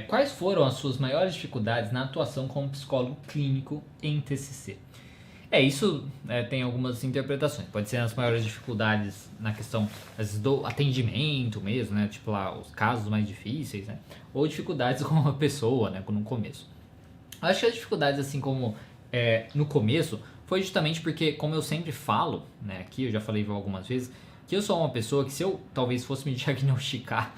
Quais foram as suas maiores dificuldades na atuação como psicólogo clínico em TCC? Isso tem algumas interpretações. Pode ser as maiores dificuldades na questão às vezes, do atendimento mesmo, né? Tipo lá, os casos mais difíceis, né? Ou dificuldades com a pessoa, né? No começo. Acho que as dificuldades, assim como no começo, foi justamente porque, como eu sempre falo, né? Aqui eu já falei algumas vezes, que eu sou uma pessoa que se eu talvez fosse me diagnosticar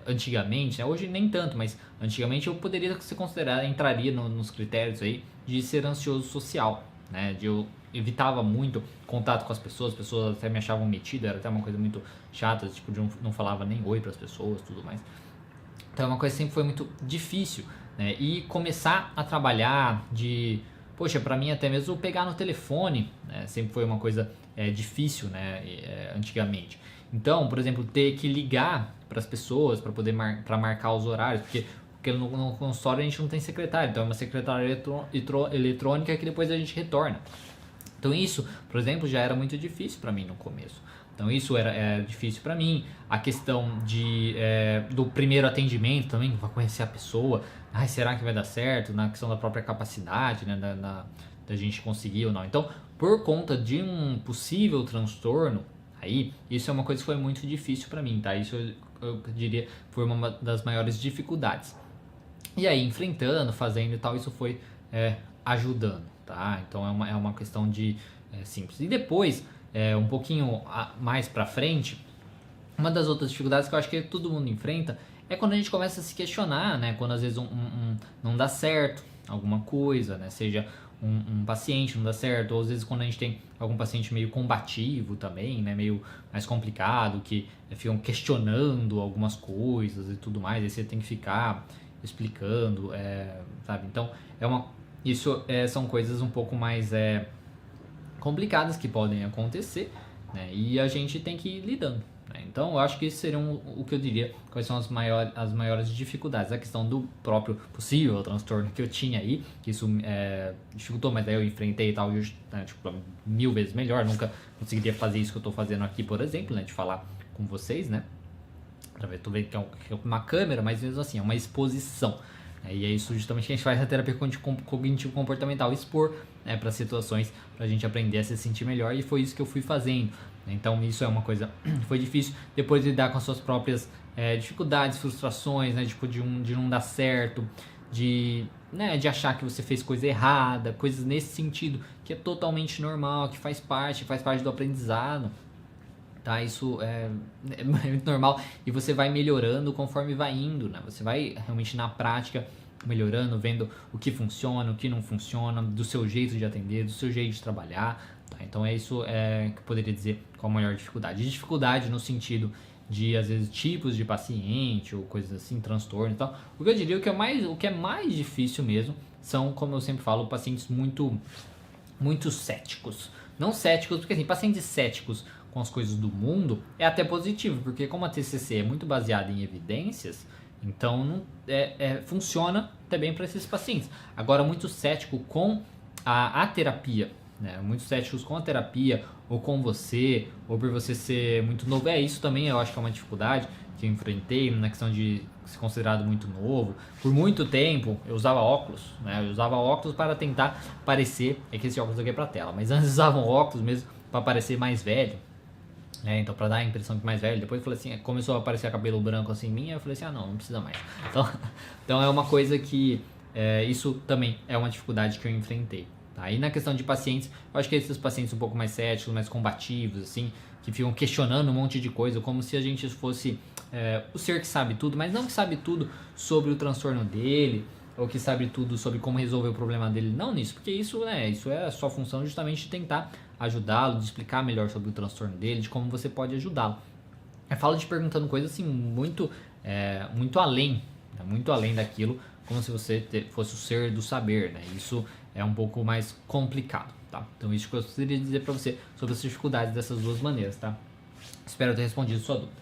antigamente, né? Hoje nem tanto, mas antigamente eu poderia ser considerado, entraria nos critérios aí de ser ansioso social, né? Eu evitava muito contato com as pessoas até me achavam metido, era até uma coisa muito chata, tipo, de não falava nem oi para as pessoas, tudo mais. Então é uma coisa que sempre foi muito difícil, né? E começar a trabalhar poxa, para mim até mesmo pegar no telefone, né? Sempre foi uma coisa difícil, né? Antigamente. Então, por exemplo, ter que ligar para as pessoas para poder para marcar os horários, porque no consultório a gente não tem secretário, então é uma secretária eletrônica que depois a gente retorna. Então isso, por exemplo, já era muito difícil para mim no começo. Então isso era difícil para mim. A questão do primeiro atendimento também, vai conhecer a pessoa. Ai, será que vai dar certo? Na questão da própria capacidade, né, da gente conseguir ou não. Então, por conta de um possível transtorno, aí, isso é uma coisa que foi muito difícil para mim, tá? Isso eu diria foi uma das maiores dificuldades. E aí, enfrentando, fazendo e tal, isso foi ajudando, tá? Então é uma questão de simples. E depois, um pouquinho mais pra frente, uma das outras dificuldades que eu acho que todo mundo enfrenta é quando a gente começa a se questionar, né? Quando às vezes não dá certo alguma coisa, né? Seja um paciente não dá certo, ou às vezes quando a gente tem algum paciente meio combativo também, né? Meio mais complicado, que ficam questionando algumas coisas e tudo mais, aí você tem que ficar explicando, sabe? Então, são coisas um pouco mais complicadas que podem acontecer, né? E a gente tem que ir lidando, né? Então, eu acho que isso seria o que eu diria, quais são as maiores dificuldades. A questão do próprio possível transtorno que eu tinha aí, que isso dificultou, mas daí eu enfrentei e tal, tipo, 1000 vezes melhor. Nunca conseguiria fazer isso que eu estou fazendo aqui, por exemplo, né? De falar com vocês, né? Tô vendo que é uma câmera, mas mesmo assim, é uma exposição. E é isso justamente que a gente faz na terapia cognitivo-comportamental, expor para situações, para a gente aprender a se sentir melhor, e foi isso que eu fui fazendo. Então isso é uma coisa, foi difícil, depois de lidar com as suas próprias dificuldades, frustrações, né, tipo de não dar certo, de achar que você fez coisa errada, coisas nesse sentido, que é totalmente normal, que faz parte do aprendizado. Tá, isso é muito normal e você vai melhorando conforme vai indo, né? Você vai realmente na prática melhorando, vendo o que funciona, o que não funciona, do seu jeito de atender, do seu jeito de trabalhar, tá? Então é isso que eu poderia dizer com a maior dificuldade. E dificuldade no sentido de, às vezes, tipos de paciente ou coisas assim, transtorno e tal. O que eu diria o que é mais difícil mesmo são, como eu sempre falo, pacientes muito céticos. Não céticos, porque assim, pacientes céticos com as coisas do mundo é até positivo, porque como a TCC é muito baseada em evidências, então funciona até bem para esses pacientes. Agora, muito cético com a terapia, né? Muitos céticos com a terapia, ou com você, ou por você ser muito novo. Isso também eu acho que é uma dificuldade que eu enfrentei na questão de ser considerado muito novo. Por muito tempo eu usava óculos, né? Eu usava óculos para tentar parecer, que esse óculos aqui é para tela, mas antes usavam óculos mesmo para parecer mais velho. Então pra dar a impressão que mais velho, depois eu falei assim, começou a aparecer cabelo branco assim em mim, eu falei assim, não precisa mais. Então é uma coisa que, isso também é uma dificuldade que eu enfrentei. Tá? E na questão de pacientes, eu acho que esses pacientes um pouco mais céticos, mais combativos, assim, que ficam questionando um monte de coisa, como se a gente fosse o ser que sabe tudo, mas não que sabe tudo sobre o transtorno dele, ou que sabe tudo sobre como resolver o problema dele, não nisso, porque isso é a sua função justamente de tentar ajudá-lo, de explicar melhor sobre o transtorno dele, de como você pode ajudá-lo. Eu falo de perguntando coisas assim muito além, né? Muito além daquilo, como se você fosse o ser do saber, né? Isso é um pouco mais complicado, tá? Então isso que eu gostaria de dizer para você sobre as dificuldades dessas duas maneiras, tá? Espero ter respondido sua dúvida.